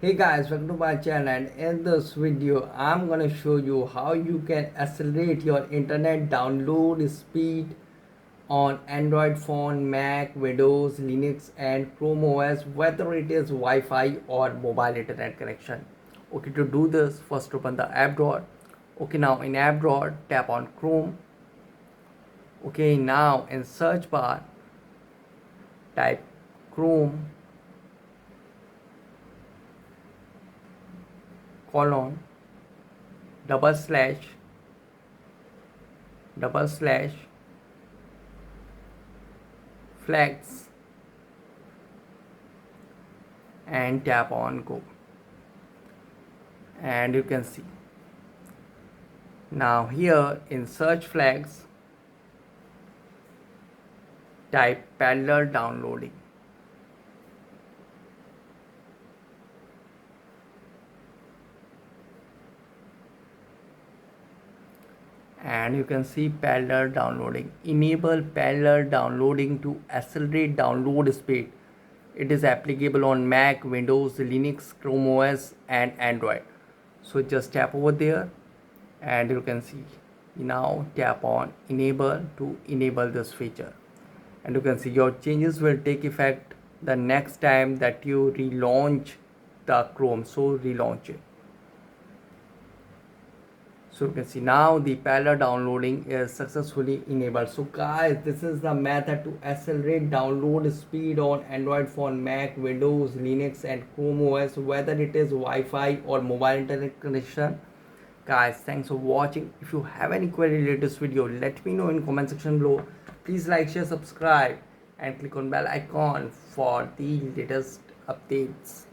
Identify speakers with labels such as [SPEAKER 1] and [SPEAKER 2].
[SPEAKER 1] Hey guys, welcome to my channel, and in this video I'm gonna show you how you can accelerate your internet download speed on Android phone, Mac, Windows, Linux and Chrome OS, whether it is Wi-Fi or mobile internet connection. Okay, to do this, first open the app drawer. Okay, now in app drawer tap on Chrome. Okay, now in search bar type Chrome colon double slash flex and tap on go, and you can see now here in search flags type parallel downloading, and you can see parallel downloading. Enable parallel downloading to accelerate download speed. It is applicable on Mac, Windows, Linux, Chrome OS and Android. So just tap over there and you can see now tap on enable to enable this feature, and you can see your changes will take effect the next time that you relaunch the Chrome. So relaunch it. So you can see now the parallel downloading is successfully enabled. So guys, this is the method to accelerate download speed on Android phone, Mac, Windows, Linux and Chrome OS, whether it is Wi-Fi or mobile internet connection. Guys, thanks for watching. If you have any query related to this video, let me know in comment section below. Please like, share, subscribe and click on bell icon for the latest updates.